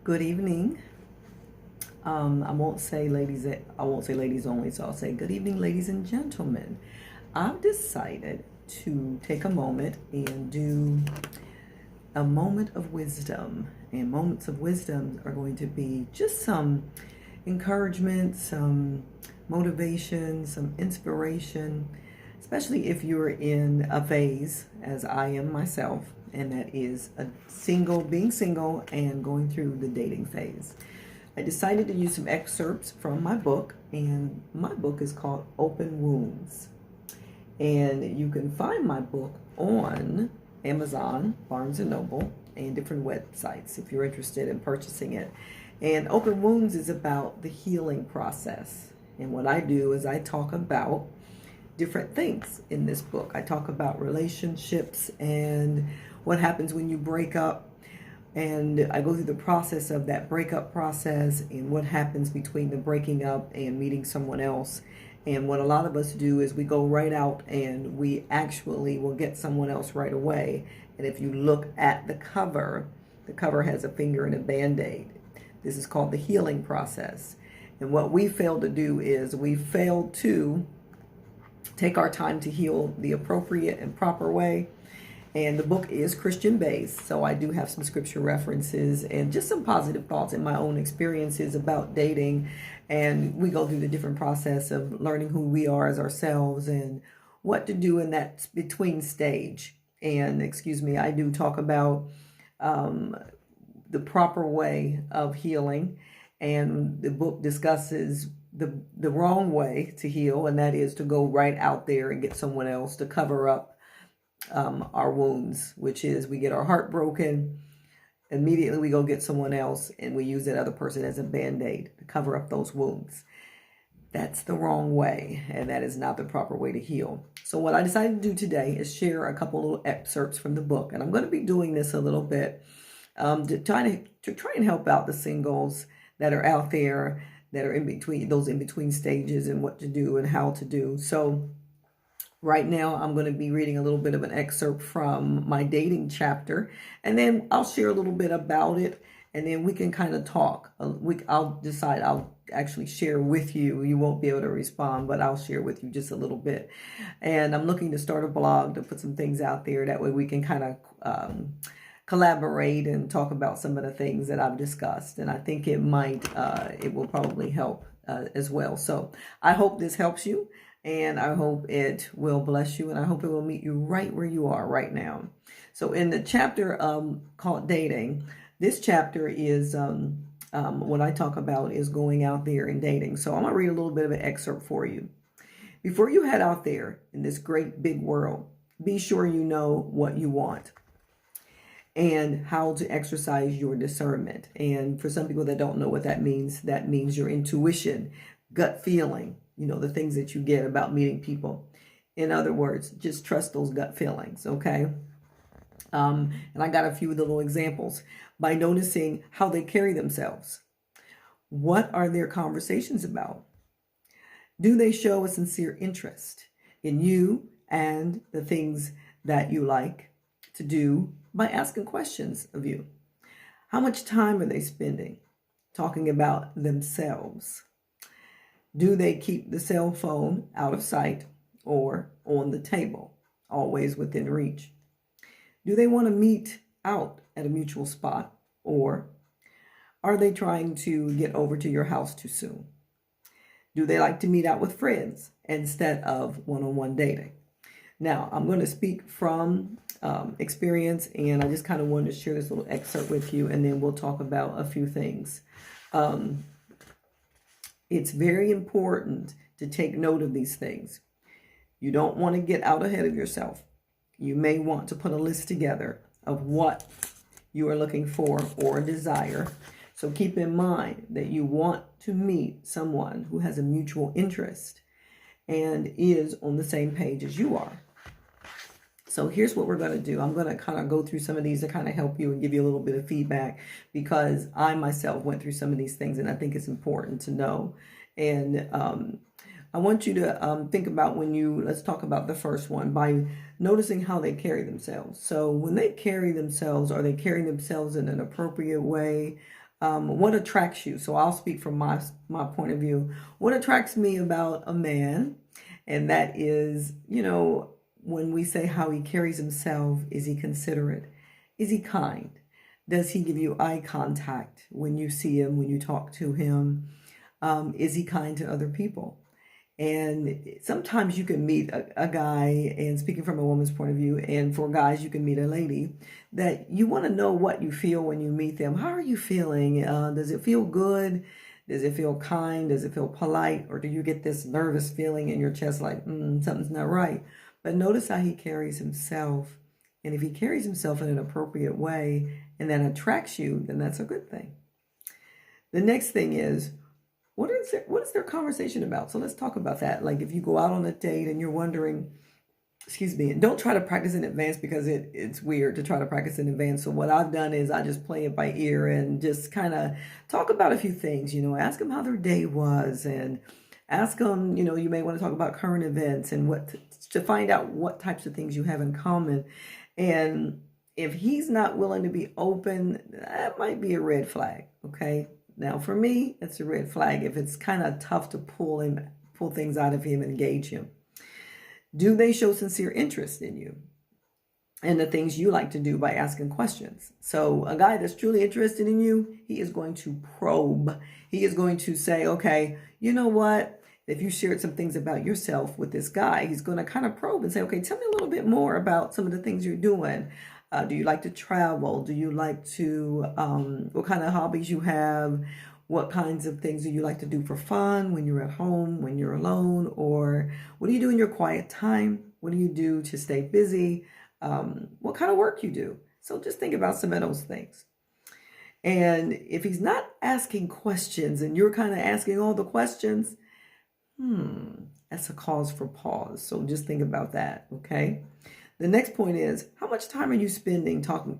Good evening. I won't say ladies. I won't say ladies only. So I'll say good evening, ladies and gentlemen. I've decided to take a moment and do a moment of wisdom. And moments of wisdom are going to be just some encouragement, some motivation, some inspiration, especially if you're in a phase, as I am myself, and that is being single and going through the dating phase. I decided to use some excerpts from my book, and my book is called Open Wounds. And you can find my book on Amazon, Barnes & Noble, and different websites if you're interested in purchasing it. And Open Wounds is about the healing process. And what I do is I talk about different things in this book. I talk about relationships and what happens when you break up. And I go through the process of that breakup process and what happens between the breaking up and meeting someone else. And what a lot of us do is we go right out and we actually will get someone else right away. And if you look at the cover has a finger and a band-aid. This is called the healing process. And what we fail to do is we fail to take our time to heal the appropriate and proper way. And the book is Christian based, so I do have some scripture references and just some positive thoughts in my own experiences about dating. And we go through the different process of learning who we are as ourselves and what to do in that between stage. And I do talk about the proper way of healing. And the book discusses the wrong way to heal, and that is to go right out there and get someone else to cover up our wounds, which is we get our heart broken, immediately we go get someone else and we use that other person as a band-aid to cover up those wounds. That's the wrong way, and that is not the proper way to heal. So what I decided to do today is share a couple little excerpts from the book, and I'm going to be doing this a little bit to try and help out the singles that are out there that are in between stages and what to do and how to do. So right now, I'm going to be reading a little bit of an excerpt from my dating chapter, and then I'll share a little bit about it, and then we can kind of talk. I'll actually share with you. You won't be able to respond, but I'll share with you just a little bit. And I'm looking to start a blog to put some things out there. That way we can kind of collaborate and talk about some of the things that I've discussed. And I think it will probably help as well. So I hope this helps you. And I hope it will bless you, and I hope it will meet you right where you are right now. So in the chapter called Dating, this chapter is what I talk about is going out there and dating. So I'm going to read a little bit of an excerpt for you. Before you head out there in this great big world, be sure you know what you want and how to exercise your discernment. And for some people that don't know what that means your intuition, gut feeling. The things that you get about meeting people. In other words, just trust those gut feelings, okay? And I got a few little examples. By noticing how they carry themselves. What are their conversations about? Do they show a sincere interest in you and the things that you like to do by asking questions of you? How much time are they spending talking about themselves? Do they keep the cell phone out of sight or on the table, always within reach? Do they want to meet out at a mutual spot, or are they trying to get over to your house too soon? Do they like to meet out with friends instead of one-on-one dating? Now, I'm going to speak from experience, and I just kind of wanted to share this little excerpt with you, and then we'll talk about a few things. It's very important to take note of these things. You don't want to get out ahead of yourself. You may want to put a list together of what you are looking for or desire. So keep in mind that you want to meet someone who has a mutual interest and is on the same page as you are. So here's what we're going to do. I'm going to kind of go through some of these to kind of help you and give you a little bit of feedback, because I myself went through some of these things, and I think it's important to know. And I want you to think about let's talk about the first one, by noticing how they carry themselves. So when they carry themselves, are they carrying themselves in an appropriate way? What attracts you? So I'll speak from my point of view. What attracts me about a man, and that is, when we say how he carries himself, is he considerate? Is he kind? Does he give you eye contact when you see him, when you talk to him? Is he kind to other people? And sometimes you can meet a guy, and speaking from a woman's point of view, and for guys, you can meet a lady that you want to know what you feel when you meet them. How are you feeling? Does it feel good? Does it feel kind? Does it feel polite? Or do you get this nervous feeling in your chest like, something's not right? But notice how he carries himself. And if he carries himself in an appropriate way and that attracts you, then that's a good thing. The next thing is, what is their conversation about? So let's talk about that. Like if you go out on a date and you're wondering, and don't try to practice in advance because it's weird to try to practice in advance. So what I've done is I just play it by ear and just kind of talk about a few things, ask them how their day was, and ask them, you may want to talk about current events and to find out what types of things you have in common. And if he's not willing to be open, that might be a red flag, okay? Now, for me, it's a red flag if it's kind of tough to pull things out of him and engage him. Do they show sincere interest in you and the things you like to do by asking questions? So a guy that's truly interested in you, he is going to probe. He is going to say, okay, you know what? If you shared some things about yourself with this guy, he's going to kind of probe and say, okay, tell me a little bit more about some of the things you're doing. Do you like to travel? Do you like to, what kind of hobbies you have? What kinds of things do you like to do for fun when you're at home, when you're alone? Or what do you do in your quiet time? What do you do to stay busy? What kind of work you do? So just think about some of those things. And if he's not asking questions and you're kind of asking all the questions, that's a cause for pause. So just think about that, okay? The next point is, how much time are you spending how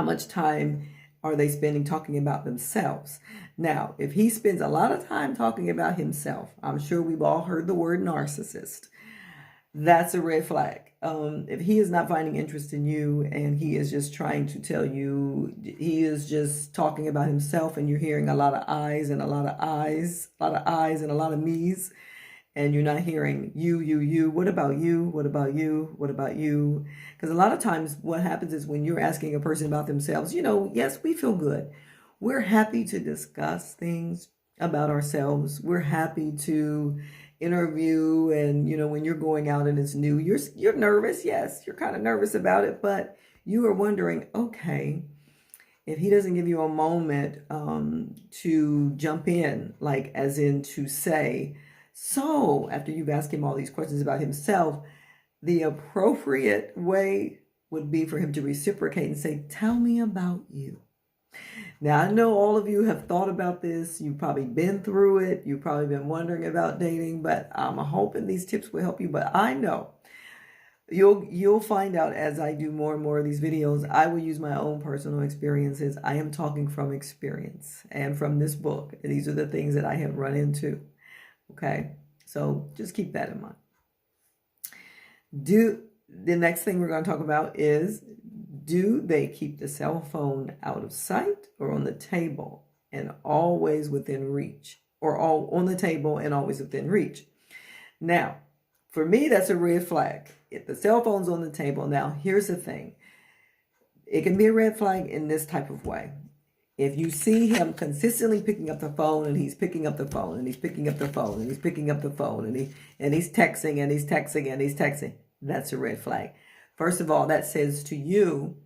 much time are they spending talking about themselves? Now, if he spends a lot of time talking about himself, I'm sure we've all heard the word narcissist. That's a red flag. If he is not finding interest in you and he is just trying to tell you, he is just talking about himself and you're hearing a lot of eyes and a lot of eyes, a lot of eyes and a lot of me's, and you're not hearing you, what about you, what about you, what about you? Because a lot of times what happens is when you're asking a person about themselves, yes, we feel good. We're happy to discuss things about ourselves. We're happy to interview, and when you're going out and it's new, you're nervous. Yes, you're kind of nervous about it, but you are wondering, okay, if he doesn't give you a moment to jump in, like as in to say, so after you've asked him all these questions about himself, the appropriate way would be for him to reciprocate and say, tell me about you. Now, I know all of you have thought about this. You've probably been through it. You've probably been wondering about dating, but I'm hoping these tips will help you. But I know you'll find out as I do more and more of these videos, I will use my own personal experiences. I am talking from experience and from this book. These are the things that I have run into. Okay, so just keep that in mind. The next thing we're going to talk about is, do they keep the cell phone out of sight or on the table and always within reach, or all on the table and always within reach? Now, for me, that's a red flag. If the cell phone's on the table, now here's the thing. It can be a red flag in this type of way. If you see him consistently picking up the phone and he's picking up the phone and he's picking up the phone and he's picking up the phone and he's texting and he's texting and he's texting, that's a red flag. First of all, that says to you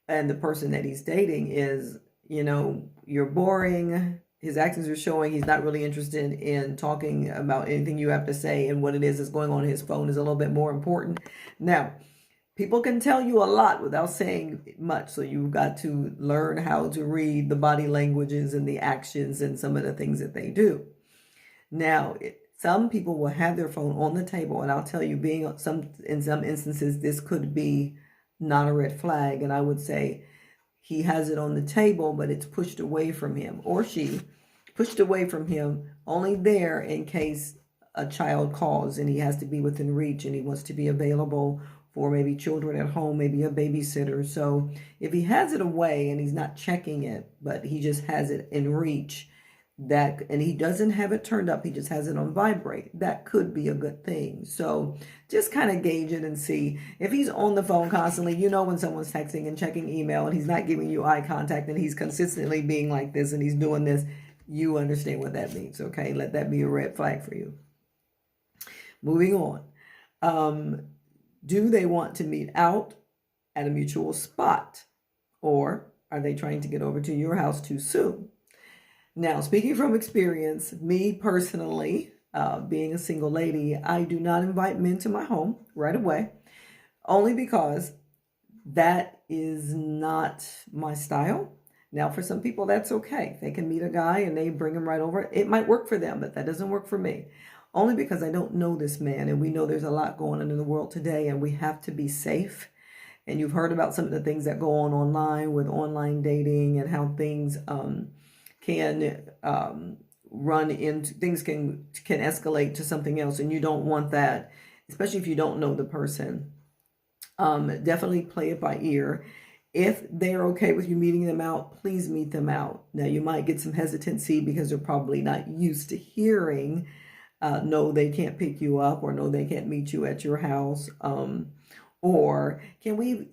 and the person that he's dating is, you're boring. His actions are showing he's not really interested in talking about anything you have to say, and what it is that's going on in his phone is a little bit more important. Now, people can tell you a lot without saying much, so you've got to learn how to read the body languages and the actions and some of the things that they do. Now, some people will have their phone on the table, and I'll tell you, in some instances, this could be not a red flag, and I would say he has it on the table, but it's pushed away from him, or she pushed away from him, only there in case a child calls and he has to be within reach and he wants to be available for maybe children at home, maybe a babysitter. So if he has it away and he's not checking it, but he just has it in reach, that, and he doesn't have it turned up, he just has it on vibrate, that could be a good thing. So just kind of gauge it and see. If he's on the phone constantly, you know when someone's texting and checking email and he's not giving you eye contact and he's consistently being like this and he's doing this, you understand what that means. Okay, let that be a red flag for you. Moving on. Do they want to meet out at a mutual spot, or are they trying to get over to your house too soon? Now, speaking from experience, me personally, being a single lady, I do not invite men to my home right away, only because that is not my style. Now, for some people, that's okay. They can meet a guy and they bring him right over. It might work for them, but that doesn't work for me. Only because I don't know this man, and we know there's a lot going on in the world today, and we have to be safe. And you've heard about some of the things that go on online with online dating and how things can run into, things can escalate to something else, and you don't want that, especially if you don't know the person. Definitely play it by ear. If they're okay with you meeting them out, please meet them out. Now, you might get some hesitancy because they're probably not used to hearing no, they can't pick you up, or no, they can't meet you at your house. Or can we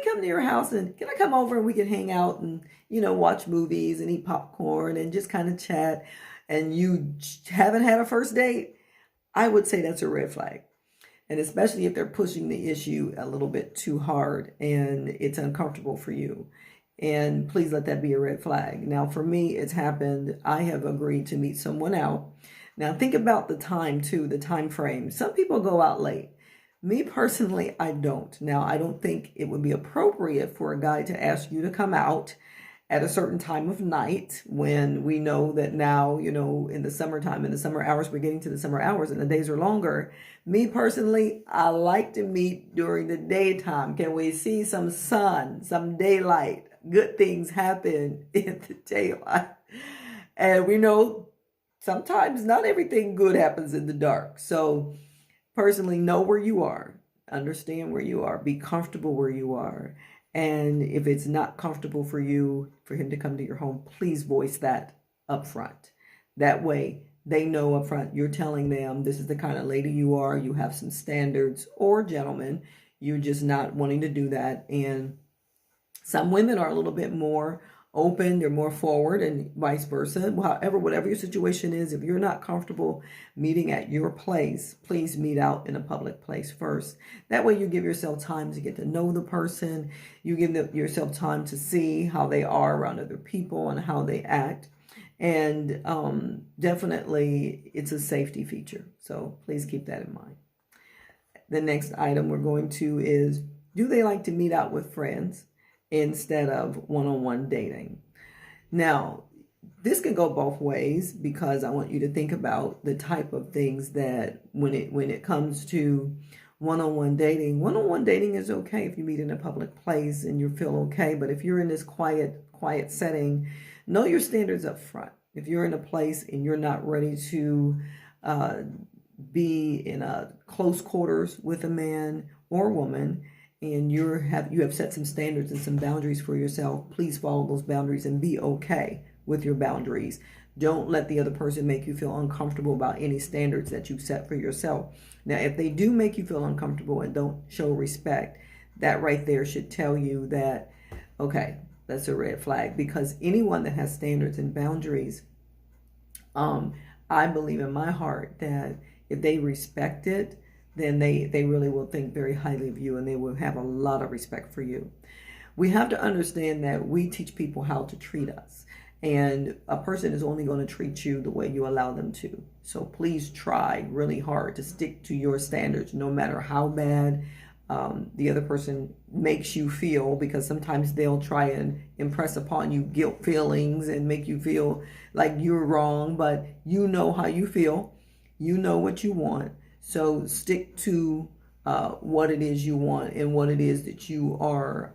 come to your house, and can I come over and we can hang out and, watch movies and eat popcorn and just kind of chat, and you haven't had a first date? I would say that's a red flag. And especially if they're pushing the issue a little bit too hard and it's uncomfortable for you. And please let that be a red flag. Now, for me, it's happened. I have agreed to meet someone out. Now, think about the time too, the time frame. Some people go out late. Me personally, I don't. Now, I don't think it would be appropriate for a guy to ask you to come out at a certain time of night when we know that now, in the summertime, in the summer hours, we're getting to the summer hours and the days are longer. Me personally, I like to meet during the daytime. Can we see some sun, some daylight? Good things happen in the daylight. And we know sometimes not everything good happens in the dark. So personally, know where you are, understand where you are, be comfortable where you are. And if it's not comfortable for you, for him to come to your home, please voice that up front. That way they know up front, you're telling them this is the kind of lady you are, you have some standards, or gentlemen, you're just not wanting to do that. And some women are a little bit more open, they're more forward, and vice versa. However, whatever your situation is, if you're not comfortable meeting at your place, please meet out in a public place first. That way you give yourself time to get to know the person. You give yourself time to see how they are around other people and how they act. And definitely it's a safety feature. So please keep that in mind. The next item we're going to is, do they like to meet out with friends instead of one-on-one dating? Now, this can go both ways, because I want you to think about the type of things that when it comes to one-on-one dating is okay if you meet in a public place and you feel okay. But if you're in this quiet setting, know your standards up front. If you're in a place and you're not ready to be in a close quarters with a man or woman, and you have set some standards and some boundaries for yourself, please follow those boundaries and be okay with your boundaries. Don't let the other person make you feel uncomfortable about any standards that you set for yourself. Now, if they do make you feel uncomfortable and don't show respect, that right there should tell you that, okay, that's a red flag. Because anyone that has standards and boundaries, I believe in my heart that if they respect it, then they really will think very highly of you, and they will have a lot of respect for you. We have to understand that we teach people how to treat us, and a person is only going to treat you the way you allow them to. So please try really hard to stick to your standards, no matter how bad the other person makes you feel, because sometimes they'll try and impress upon you guilt feelings and make you feel like you're wrong, but you know how you feel. You know what you want. So stick to what it is you want and what it is that you are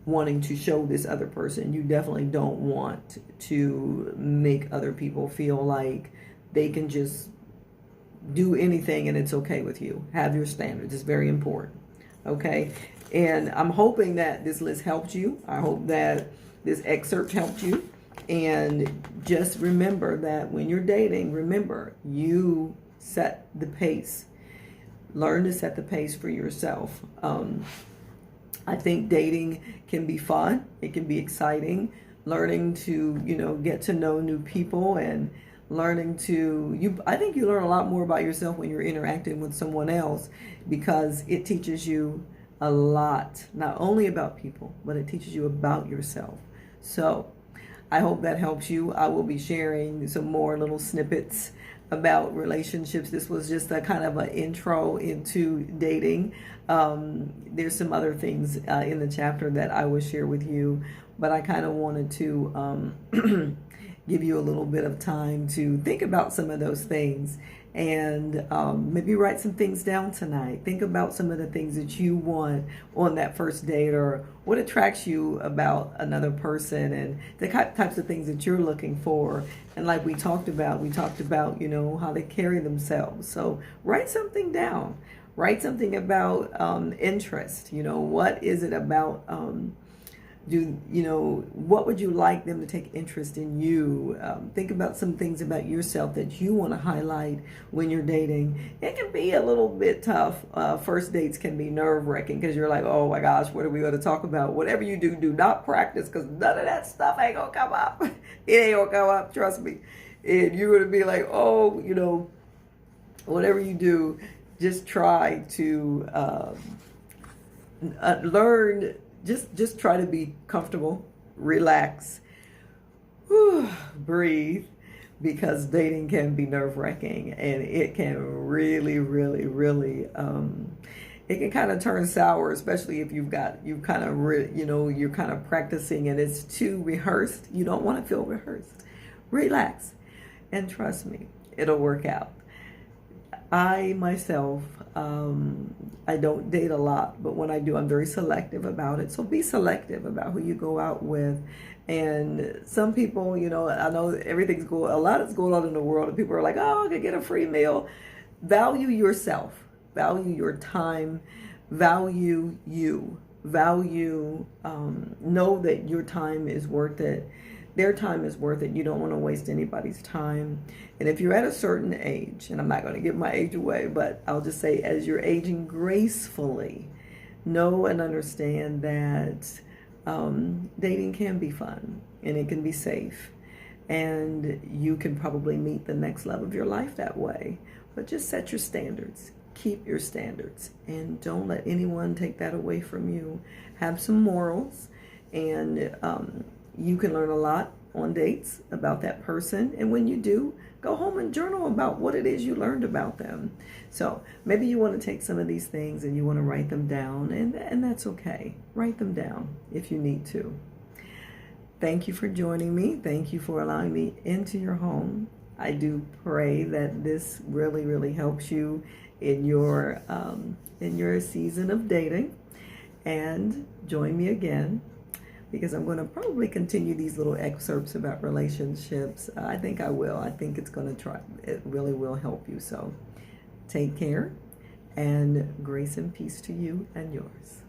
wanting to show this other person. You definitely don't want to make other people feel like they can just do anything and it's okay with you. Have your standards. It's very important. Okay. And I'm hoping that this list helped you. I hope that this excerpt helped you. And just remember that when you're dating, remember, you set the pace. Learn to set the pace for yourself. I think dating can be fun. It can be exciting. Learning to, get to know new people and learning to, I think you learn a lot more about yourself when you're interacting with someone else, because it teaches you a lot, not only about people, but it teaches you about yourself. So I hope that helps you. I will be sharing some more little snippets about relationships. This was just a kind of an intro into dating. There's some other things in the chapter that I will share with you, but I kind of wanted to give you a little bit of time to think about some of those things, and maybe write some things down tonight. Think about some of the things that you want on that first date, or what attracts you about another person, and the types of things that you're looking for. And like we talked about, how they carry themselves. So write something down. Write something about interest. What is it about? What would you like them to take interest in you? Think about some things about yourself that you want to highlight when you're dating. It can be a little bit tough. First dates can be nerve-wracking because you're like, oh my gosh, what are we going to talk about? Whatever you do, do not practice, because none of that stuff ain't going to come up. It ain't going to come up, trust me. And you're going to be like, oh, whatever you do, just try to learn. Just try to be comfortable, relax, breathe, because dating can be nerve-wracking, and it can really, really, really, it can kind of turn sour, especially if you're kind of practicing and it's too rehearsed. You don't want to feel rehearsed. Relax, and trust me, it'll work out. I myself, I don't date a lot, but when I do, I'm very selective about it. So be selective about who you go out with. And some people, I know a lot is going on in the world, and people are like, oh, I could get a free meal. Value yourself, value your time, value you, know that your time is worth it. Their time is worth it. You don't want to waste anybody's time. And if you're at a certain age, and I'm not going to give my age away, but I'll just say, as you're aging gracefully, know and understand that dating can be fun, and it can be safe. And you can probably meet the next love of your life that way. But just set your standards. Keep your standards. And don't let anyone take that away from you. Have some morals, and you can learn a lot on dates about that person. And when you do, go home and journal about what it is you learned about them. So maybe you want to take some of these things and you want to write them down, and that's okay. Write them down if you need to. Thank you for joining me. Thank you for allowing me into your home. I do pray that this really, really helps you in your season of dating. And join me again, because I'm going to probably continue these little excerpts about relationships. I think I will. I think it really will help you. So take care, and grace and peace to you and yours.